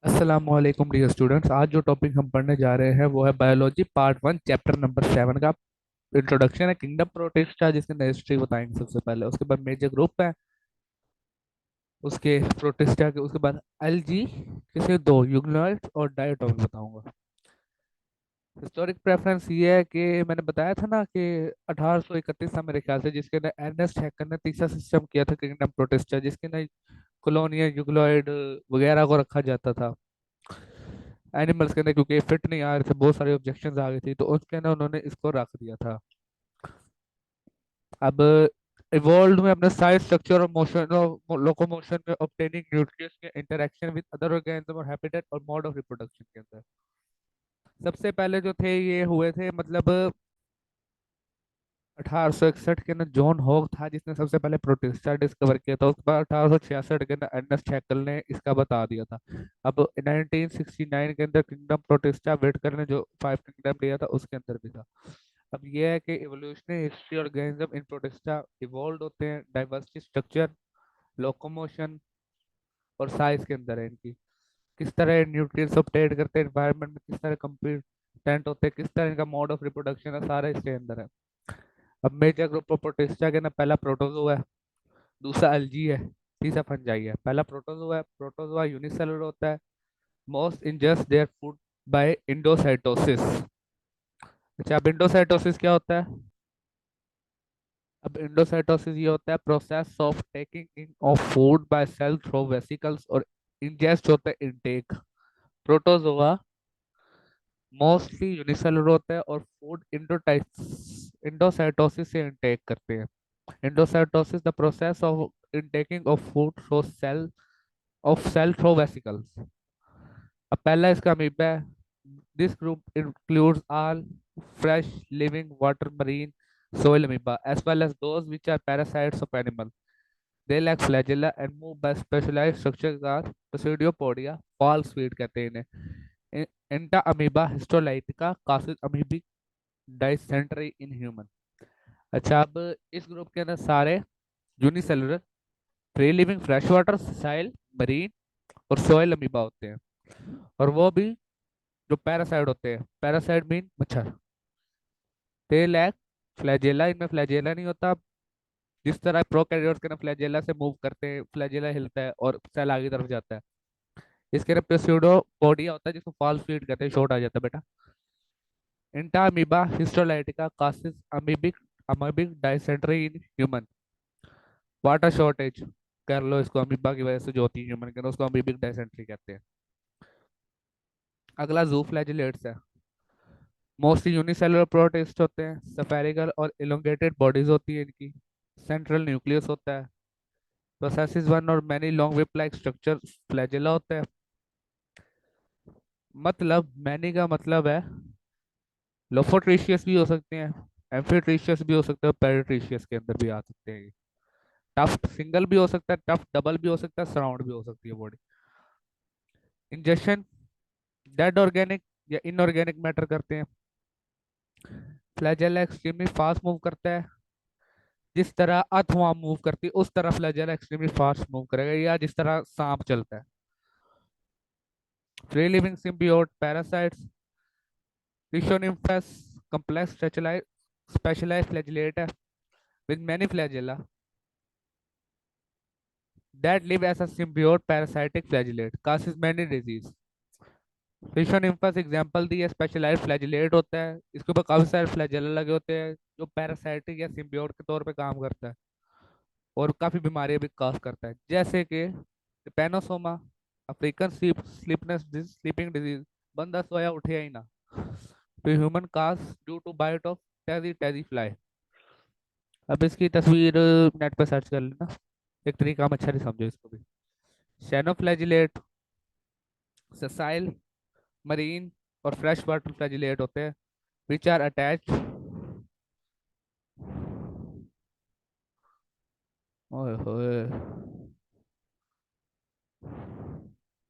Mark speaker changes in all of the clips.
Speaker 1: अस्सलामुअलैकुम dear students. आज जो टॉपिक हम पढ़ने जा रहे हैं वो है बायोलॉजी पार्ट 1 चैप्टर नंबर 7 का इंट्रोडक्शन है। किंगडम प्रोटिस्टा जिसके अंदर हिस्ट्री बताएंगे सबसे पहले, उसके बाद मेजर ग्रुप है उसके प्रोटिस्टा के, उसके बाद एलजी किसे दो यूग्नोइड्स और डायटोमिक बताऊंगा। हिस्टोरिक प्रेफरेंस ये है कि मैंने बताया था ना कि 1831 था मेरे ख्याल से, जिसके अंदर एर्नेस्ट हैकर ने तीसरा सिस्टम किया था किंगडम प्रोटिस्टा, जिसके अंदर कॉलोनियल यूग्नोइड वगैरह को रखा जाता था एनिमल्स के अंदर, क्योंकि फिट नहीं आ रहे थे, बहुत सारे ऑब्जेक्शंस आ गई थी, तो उसके अंदर उन्होंने इसको रख दिया था। अब इवॉल्व में अपने साइज स्ट्रक्चर और मोशन और लोकोमोशन में ऑब्टेनिंग न्यूट्रिएंट्स के इंटरेक्शन विद अदर ऑर्गेनिज्म और हैबिटेट और मोड ऑफ रिप्रोडक्शन के अंदर सबसे पहले जो थे ये हुए थे, मतलब 1861 के अंदर जॉन हॉग था जिसने सबसे पहले प्रोटिस्टा डिस्कवर किया था। उसके बाद 1866 के अंदर अर्नेस्ट हैकल ने इसका बता दिया था। अब 1969 के अंदर किंगडम प्रोटिस्टा वेटकर ने जो 5 किंगडम दिया था उसके अंदर भी था। अब यह है कि evolutionary history organism in protista evolve होते हैं डाइवर्सिटी स्ट्रक्चर लोकोमोशन और साइज के अंदर है इनकी, किस तरह न्यूट्रिएंट्स ऑब्टेन करते हैं एनवायरनमेंट में, किस तरह कंपिटेंट होते हैं, किस तरह इनका मोड ऑफ रिप्रोडक्शन है, सारा इसके अंदर है। अब मेजर ग्रुप ऑफ प्रोटिस्टा के ना पहला प्रोटोजोआ है, दूसरा एल्गी है, तीसरा फंजाई है। पहला प्रोटोजोआ है, प्रोटोजोआ यूनिसेलुलर होता है, most ingest their food by endocytosis. अच्छा, अब इंडोसाइटोसिस क्या होता है? अब इंडोसाइटोसिस ये होता है process of taking in of food by cell through vesicles, और इंजेस्ट होता है इनटेक। प्रोटोजोआ मोस्टली यूनिसेलुलर होता है और फूड इंडोसाइटोसिस से इनटेक करते हैं। Endocytosis the process of intaking of food through cell through vesicles. अब पहला इसका अमीबा है। This group includes all fresh living water marine soil amoeba as well as those which are parasites of animal. They lack flagella and move by specialized structures are Pseudopodia, false feet कहते हैं इन्हें। Entamoeba histolytica causes amoebic dysentery in human. अच्छा, अब इस group के अंदर सारे unicellular free living fresh water soil marine और सोयल अमीबा होते हैं, और वो भी जो पैरासाइट होते हैं, पैरासाइट मीन मच्छर। दे लैक फ्लैजेला, इनमें फ्लैजेला नहीं होता। जिस तरह प्रोकैरियोट्स के ना फ्लैजेला से मूव करते हैं, फ्लैजेला हिलता है और सेल आगे तरफ जाता है। इसके अंदर प्यूसिडो पोडिया होता है जिसको फॉल्स फीट कहते हैं, शॉर्ट आ जाता है बेटा। Entamoeba histolytica causes amoebic amoebic dysentery in human. Water shortage कर लो इसको, अमीबा की वजह से जो होती है ह्यूमन के अंदर, उसको अमीबिक डाइसेंट्री कहते हैं। अगला जू फ्लैजिलेट्स है। मोस्टली यूनिसेलुलर प्रोटिस्ट होते हैं, सफेरिकल और इलोंगेटेड बॉडीज होती है इनकी, सेंट्रल न्यूक्लियस होता है, प्रोसेसिस वन और many long whip like structure flagella होता है। मतलब मैनी का मतलब है लोफोट्रीशियस भी हो सकते हैं, एम्फीट्रीशियस भी हो सकते हैं, पेरिट्रीशियस के अंदर भी आ सकते हैं। टफ्ट सिंगल भी हो सकता है, टफ्ट डबल भी हो सकता है, सराउंड भी हो सकती है बॉडी। इंजेक्शन डेड ऑर्गेनिक या इनऑर्गेनिक मैटर करते हैं। फ्लैजेला एक्सट्रीमली फास्ट मूव करता है, जिस तरह अर्थवर्म मूव करती है उस तरह फ्लैजेला एक्सट्रीमली फास्ट मूव करेगा, या जिस तरह सांप चलता है। Free living symbiote parasites Rhizonymphes complex specialized flagellata with many flagella that live as a symbiote parasitic flagellate causes many disease. Rhizonymphes example दी है, स्पेशलाइज्ड फ्लैजिलेट होता है, इसके ऊपर काफी सारे फ्लैजेला लगे होते हैं जो पैरासाइटिक या सिम्बियोट के तौर पे काम करता है और काफी बीमारियां भी कॉज करता है, जैसे कि पैनोसोमा, अफ्रीकन स्लीपनेस स्लीपिंग डिजीज, बंदा सोया उठे ही ना, तो human cause due to bite of tsetse tsetse fly. अब इसकी तस्वीर नेट पर सर्च कर लेना, एक तरीका हम अच्छा नहीं समझो इसको भी। शैनोफ्लैजिलेट ससाइल मरीन और फ्रेश वाटर फ्लैजिलेट होते हैं विच आर अटैच ओए होए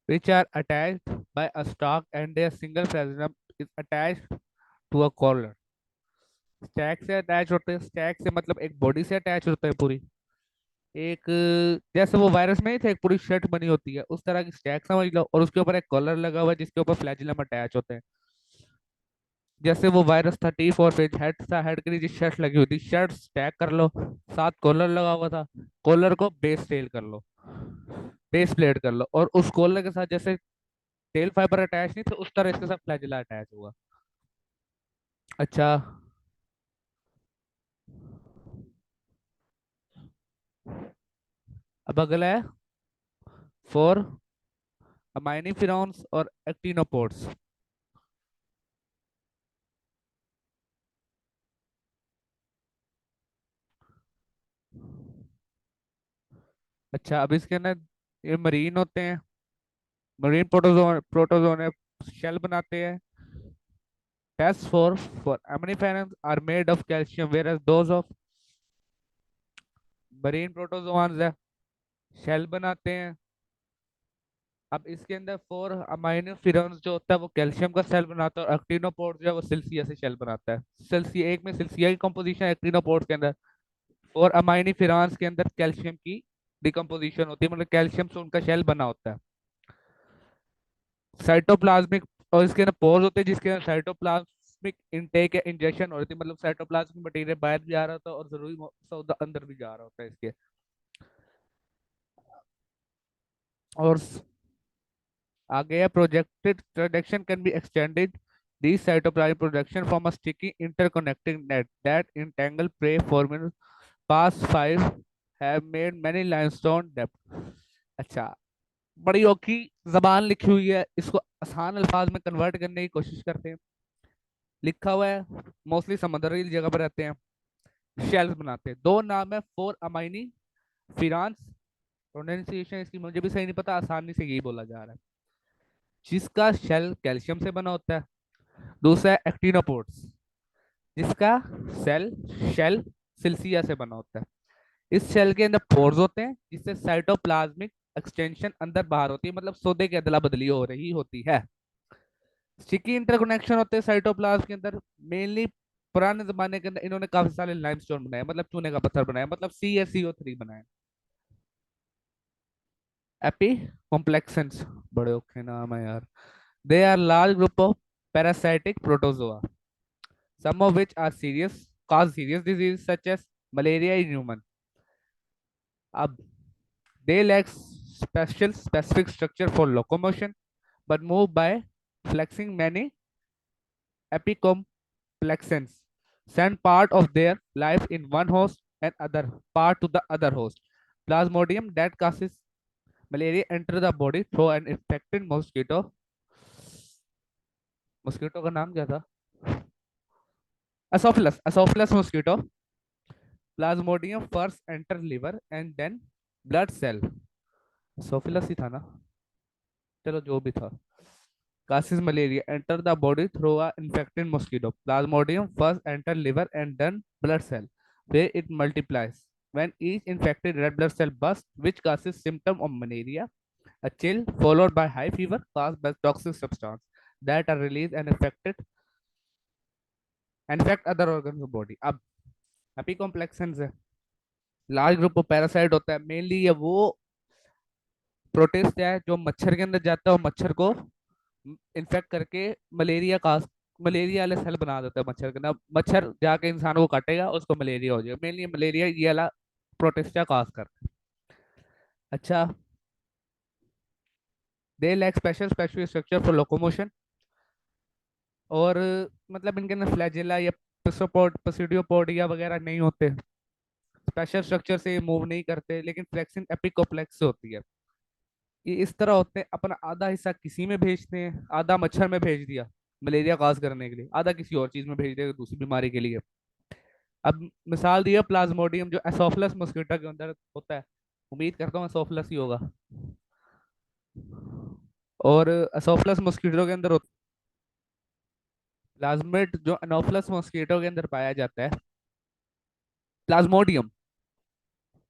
Speaker 1: which are attached by a stalk and their single phloem is attached to a collar। Stack से अटैच होते हैं, स्टैक से मतलब एक बॉडी से अटैच होता है पूरी, एक जैसे वो वायरस में ही थे, एक पूरी शर्ट बनी होती है उस तरह की स्टैक समझ लो, और उसके ऊपर एक कॉलर लगा हुआ है जिसके ऊपर फ्लैजिलम अटैच होते हैं। जैसे वो वायरस था T4 पेज, हेड था, हेड के नीचे शर्ट लगी हुई थी, शर्ट स्टैक कर लो, साथ कॉलर लगा हुआ था, कॉलर को बेस टेल कर लो, बेस प्लेट कर लो, और उस कॉलर के साथ जैसे टेल फाइबर अटैच नहीं थे उस तरह इसके साथ फ्लैजिला अटैच हुआ। अच्छा। अब अगला है फोर अमाइनिफिरॉन्स और एक्टिनोपोड्स। अच्छा, अब इसके अंदर ये मरीन होते हैं, मरीन प्रोटोजोन प्रोटोजोन शेल बनाते हैं। Test for aminophenons are made of calcium, whereas those of marine protozoans है शेल बनाते हैं। अब इसके अंदर फोर अमाइनोफिरॉन्स जो होता है वो कैल्शियम का सेल बनाता है, और एक्टिनोपोड जो है वो सिल्सिया से शेल बनाता है। सिल्सिया एक में सिल्सिया की कंपोजिशन है, एक्टिनोपोड के अंदर और अमाइनोफिरॉन्स के अंदर कैल्शियम की डिकम्पोजिशन होती है, मतलब कैल्शियम से उनका शेल बना होता है। साइटोप्लाज्मिक, और इसके अंदर पोर्स होते हैं जिसके अंदर साइटोप्लाज्मिक इनटेक या इंजेक्शन हो रही थी, मतलब साइटोप्लाज्मिक मटेरियल बाहर भी जा रहा होता है और जरूरी सौदा अंदर भी जा रहा होता है इसके। और आगे है projected production can be extended these cytoplasmic projection from a sticky interconnecting net that entangle prey forming past five have made many limestone depth। अच्छा, बड़ी औखी जबान लिखी हुई है, इसको आसान अल्फाज में कन्वर्ट करने की कोशिश करते हैं। लिखा हुआ है मोस्टली समुद्री जगह पर रहते हैं, शेल्स बनाते हैं। दो नाम है फोर अमाइनी फिरांस, प्रोनाउंसिएशन इसकी मुझे भी सही नहीं पता, आसानी से यही बोला जा रहा है, जिसका शेल कैल्शियम से बना होता है। दूसरा है एक्टिनोपोड्स, जिसका सेल शेल सिल्सिया से बना होता है। इस शेल के अंदर पोर्स होते हैं जिससे साइटोप्लाज्मिक एक्सटेंशन अंदर बाहर होती है, मतलब सौदे की अदला बदली हो रही होती है। स्टिकी इंटरकनेक्शन होते हैं साइटोप्लाज्म के अंदर, मेनली पुराने जमाने के अंदर इन्होंने काफी सारे लाइमस्टोन बनाए, मतलब चूने का पत्थर बनाया, मतलब CaCO3 बनाया। एपी कॉम्प्लेक्सेंस, बड़े औखे नाम है यार। They are large group of parasitic protozoa, some of which are serious, cause serious disease such as malaria in human. अब they lack specific structure for locomotion but move by flexing many epicomplexans, send part of their life in one host and other part to the other host. Plasmodium that causes malaria enter the body through an infected mosquito। Mosquito का नाम क्या था? Asophilus mosquito। Plasmodium first enter liver and then blood cell। Asophilus ही था ना, चलो जो भी था। Causes malaria enter the body through a infected mosquito। Plasmodium first enter liver and then blood cell, where it multiplies. When each infected red blood cell bursts, which causes symptom of malaria, a chill followed by high fever caused by toxic substance that are released and affected and affect other organs of body। अब happy कॉम्प्लेक्सेंस है, large group of parasite होता है, mainly ये वो protist है जो मच्छर के अंदर जाता है और मच्छर को इन्फेक्ट करके मलेरिया का मलेरिया वाले सेल बना देता है मच्छर के अंदर। मच्छर जाके इंसान को काटेगा, उसको मलेरिया हो जाएगा, मेनली मलेरिया ये वाला प्रोटिस्टा काज करता है। अच्छा, they lack special special structure for locomotion, और मतलब इनके अंदर फ्लैजिला या पसिडियोपोडिया वगैरह नहीं होते, स्पेशल स्ट्रक्चर से मूव नहीं करते, लेकिन फ्लेक्सिन एपिकोप्लेक्स से होती है। ये इस तरह होते हैं, अपना आधा हिस्सा किसी में भेजते हैं, आधा मच्छर में भेज दिया मलेरिया काज करने के लिए, आधा किसी और चीज में भेज दिया दूसरी बीमारी के लिए। अब मिसाल दिया प्लाज्मोडियम जो एसोफिलस मस्कीटो के अंदर होता है, उम्मीद करता हूँ एसोफिलस ही होगा, और एसोफिलस मस्कीटो के अंदर प्लाज्मिड जो एनोफिलस मस्कीटो के अंदर पाया जाता है, प्लाज्मोडियम।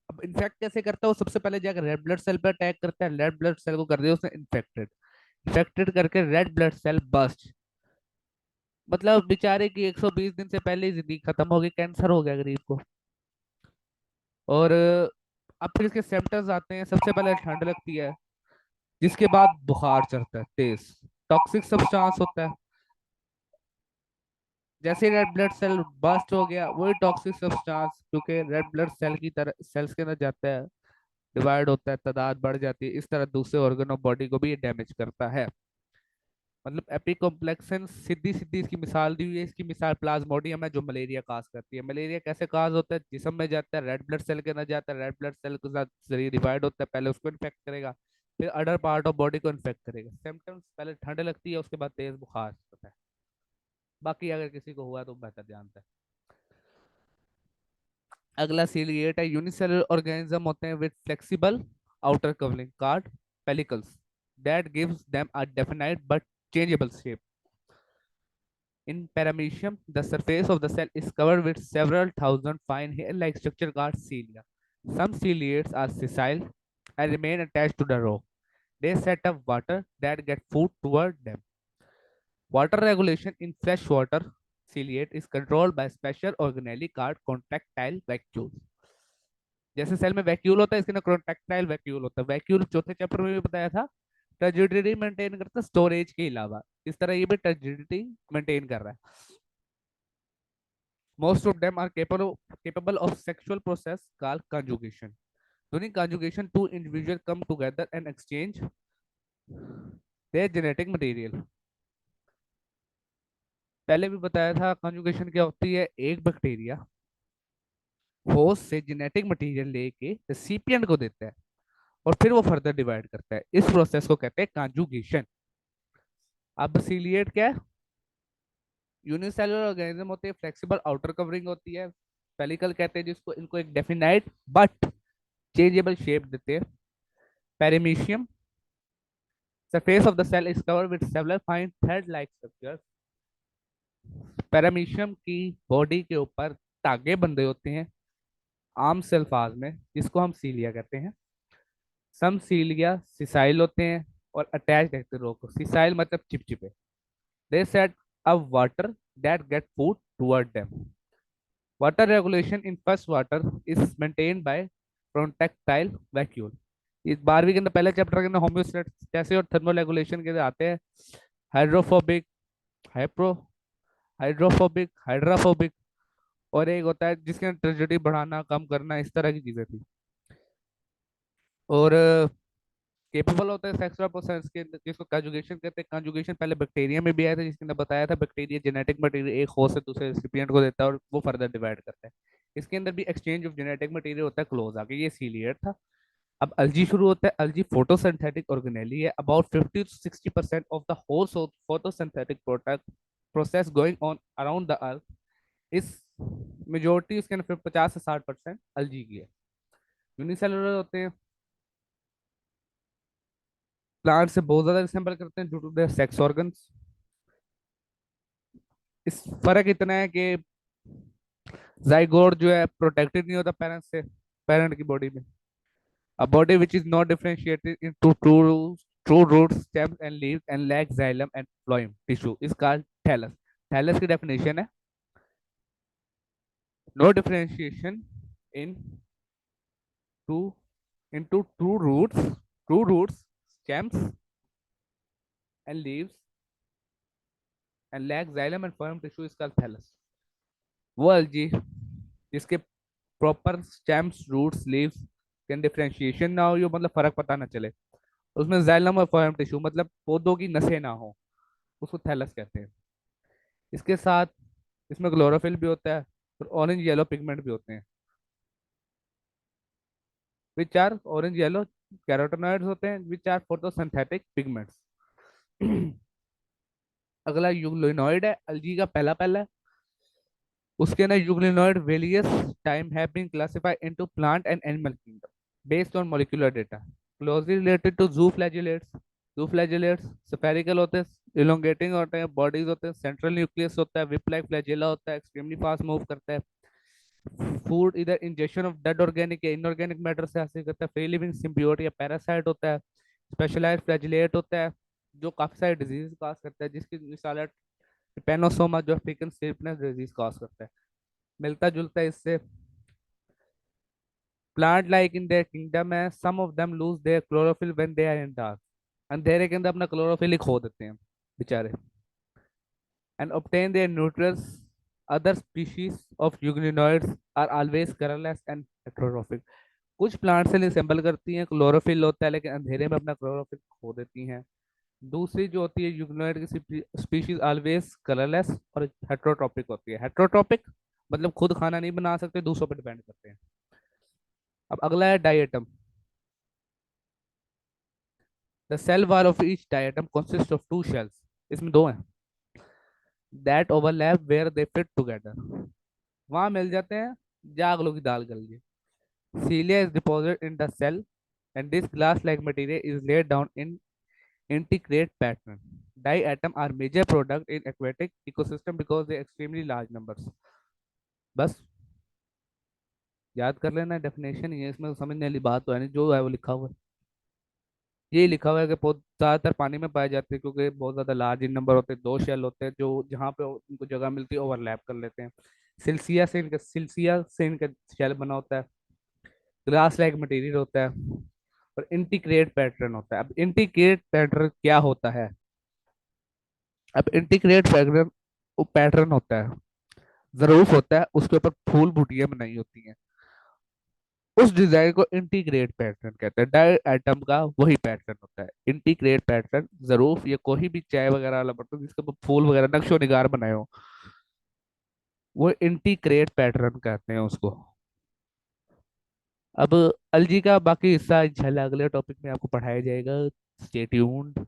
Speaker 1: अब इन्फेक्ट कैसे करता है वो, सबसे पहले जाकर रेड ब्लड सेल पर अटैक करता है, रेड ब्लड सेल को कर दिया उसने इन्फेक्टेड, इन्फेक्टेड करके रेड ब्लड सेल बस्ट, मतलब बेचारे की 120 दिन से पहले ही जिंदगी खत्म हो गई, कैंसर हो गया गरीब को। और अब फिर इसके सिम्टम्स आते हैं, सबसे पहले ठंड लगती है, जिसके बाद बुखार चढ़ता है तेज, टॉक्सिक सब्सटेंस होता है, जैसे रेड ब्लड सेल बस्ट हो गया वही टॉक्सिक सब्सटेंस, क्योंकि रेड ब्लड सेल की तरह सेल्स के अंदर जाता है, डिवाइड होता है, तादाद बढ़ जाती है, इस तरह दूसरे ऑर्गन ऑफ बॉडी को भी ये डैमेज करता है। मतलब एपिकॉम्प्लेक्सन सीधी सीधी इसकी मिसाल दी हुई है, इसकी मिसाल प्लाज्मोडियम है जो मलेरिया काज करती है। मलेरिया कैसे काज होता है, जिस्म में जाता है, रेड ब्लड सेल के अंदर जाता है, रेड ब्लड सेल के साथ शरीर डिवाइड होता है, पहले उसको इन्फेक्ट करेगा, फिर अदर पार्ट ऑफ बॉडी को इन्फेक्ट करेगा। सिम्टम्स पहले ठंड लगती है, उसके बाद तेज बुखार होता है। बाकी अगर किसी को हुआ तो बेहतर जानता है। अगला सीलिएट है, यूनिसेलुलर ऑर्गेनिज्म होते हैं with flexible outer covering called pellicles that gives them a definite but changeable shape. In paramecium, the surface of the cell is covered with several thousand fine hair-like structure called cilia. Some ciliates are sessile and remain attached to the row. They set up water that get food toward them. Water regulation in freshwater ciliate is controlled by special organelle called contractile vacuoles. जैसे cell में vacuole होता है, इसके अंदर contractile vacuole होता है। Vacuole चौथे chapter में भी बताया था, टर्जिडिटी मेंटेन करता है स्टोरेज के अलावा, इस तरह ये भी टर्जिडिटी मेंटेन कर रहा है। Most of them are capable of sexual process called conjugation. During conjugation, two individuals come together and exchange their genetic material. पहले भी बताया था कंजुगेशन क्या होती है, एक बैक्टीरिया होस्ट से जेनेटिक मटेरियल लेके रेसिपिएंट को देता है और फिर वो फर्दर डिवाइड करता है, इस प्रोसेस को कहते हैं कंजुगेशन। अब सीलिएट क्या है, यूनिसेलुलर ऑर्गेनिज्म होते हैं, फ्लेक्सिबल आउटर कवरिंग होती है, पेलिकल कहते हैं जिसको, इनको एक डेफिनाइट बट चेंजेबल शेप देते हैं। पेरिमीशियम, surface of the cell is covered with several fine thread-like structures. Paramecium की बॉडी के ऊपर धागे बंधे होते हैं आम से अल्फाज में, जिसको हम सीलिया कहते हैं। सम सीलिया सिसाइल होते हैं और अटैच रहते हैं रो को, सिसाइल मतलब चिपचिपे। They set up water that get food toward them. Water regulation in first water is maintained by contractile vacuole. इस 12वीं के अंदर पहले चैप्टर के अंदर होम्योस्टैटिक्स और थर्मो रेगुलेशन के आते हैं। हाइड्रोफोबिक, हाइप्रो हाइड्रोफोबिक, हाइड्राफोबिक, और एक होता है जिसके अंदर ट्रेजेडी बढ़ाना कम करना, इस तरह की चीजें थी। और केपेबल होता है सेक्सुअल प्रोसेस के अंदर, जिसको कंजुगेशन कहते हैं। कंजुगेशन पहले बैक्टीरिया में भी आया था, जिसके अंदर बताया था बैक्टीरिया जेनेटिक मटेरियल एक होस्ट से दूसरे रेसिपिएंट को देता है और वो फर्दर डिवाइड करता है। इसके अंदर भी एक्सचेंज ऑफ जेनेटिक मटेरियल होता है क्लोज आके, ये सीलिएट था। अब अल्जी शुरू होता है। अल्जी फोटोसिंथेटिक ऑर्गेनेली है। About 50 to 60% of the whole photosynthetic product process going on around the earth, इस मेजोरिटी उसके अंदर 50 से 60% अल्जी की है। यूनिसेलुलर होते हैं, प्लांट से बहुत ज्यादा रिसेंबल करते हैं due to their sex organs. इस फर्क इतना है कि जाइगोट जो है प्रोटेक्टेड नहीं होता पेरेंट्स से, पेरेंट की बॉडी में। A body which is not differentiated into true roots, stems and leaves and lacks xylem and phloem tissue is called thallus. Thallus की definition है no differentiation in two into true roots, stems and leaves and lacks xylem and phloem tissue is called thallus. वो algae जिसके proper stems, roots, leaves can differentiation ना हो, यो मतलब फर्क पता ना चले, उसमें जाइलम और फोएम टिश्यू मतलब पौधों की नसें ना हो, उसको थैलस कहते हैं। इसके साथ इसमें क्लोरोफिल भी होता है और ऑरेंज येलो पिगमेंट भी होते हैं, which are orange yellow carotenoids होते हैं विच आर फोटोसिंथेटिक पिगमेंट्स। अगला यूग्लिनॉइड है, अल्गी का पहला पहला है। उसके अंदर euglenoid various time have been classified into plant and animal kingdom based on molecular data closely related to zooflagellates. Zooflagellates spherical होते हैं, इलोंगेटिंग होते हैं, बॉडीज होते हैं, सेंट्रल न्यूक्लियस होता है, विप लाइक फ्लैजेला होता है, एक्सट्रीमली फास्ट मूव करता है। फूड इधर इंजेक्शन ऑफ डेड ऑर्गेनिक या इनऑर्गेनिक मैटर से हासिल करता है। फ्री लिविंग सिम्बियोट या पैरासाइट होता है। स्पेशलाइज्ड फ्लैजिलेट होता है जो काफी सारे डिजीज कॉज करता है, जिसकी मिसाल है ट्रिपेनोसोमा जो अफ्रीकन स्लिपनेस डिजीज कॉज करता है। मिलता जुलता है इससे plant like in their kingdom है, some of them lose their chlorophyll when they are in dark. अंधेरे के अंदर अपना क्लोरोफिल ही खो देते हैं बेचारे। And obtain their nutrients. Other species of euglenoids are always colorless and heterotrophic. कुछ प्लांट सेल असेंबल करती हैं, क्लोरोफिल होता है लेकिन अंधेरे में अपना क्लोरोफिल खो देती हैं। दूसरी जो होती है यूग्नोइड की स्पीशीज ऑलवेज कलरलेस और हेट्रोट्रॉपिक होती है। हेट्रोट्रॉपिक मतलब खुद खाना नहीं बना सकते, दूसरों पर डिपेंड करते हैं। अब अगला है diatom. The cell wall of each diatom consist of two shells, इसमें दो हैं, that overlap where they fit together, वहां मिल जाते हैं जहाँ आगलों की दाल गल गई। Cilia is deposited in the cell, and this glass-like material is laid down in integrate pattern. Diatom are major product in aquatic ecosystem because they extremely large numbers. बस याद कर लेना, डेफिनेशन ही है इसमें, समझने वाली बात तो है नहीं, जो है वो लिखा हुआ है। ये लिखा हुआ है कि बहुत ज्यादातर पानी में पाए जाते हैं क्योंकि बहुत ज्यादा लार्ज इन नंबर होते हैं। दो शेल होते हैं जो जहाँ पे उनको जगह मिलती है ओवरलैप कर लेते हैं। सिल्सिया से इनका शेल बना होता है। ग्लास लाइक मटेरियल होता है और इंटीग्रेट पैटर्न होता है। अब इंटीग्रेट पैटर्न क्या होता है? अब इंटीग्रेट पैटर्न पैटर्न होता है, जरूफ होता है, उसके ऊपर फूल बूटियां बनाई होती हैं। उस डिजाइन को इंटीग्रेट पैटर्न कहते हैं। डाई एटम का वही पैटर्न होता है इंटीग्रेट पैटर्न। जरूफ या कोई भी चाय वगैरह वाला बर्तन जिसके ऊपर फूल वगैरह नक्शो निगार बनाए हो, वो इंटीग्रेट पैटर्न कहते हैं उसको। अब अलजी का बाकी हिस्सा इंशाल्लाह अगले टॉपिक में आपको पढ़ाया जाएगा। Stay tuned.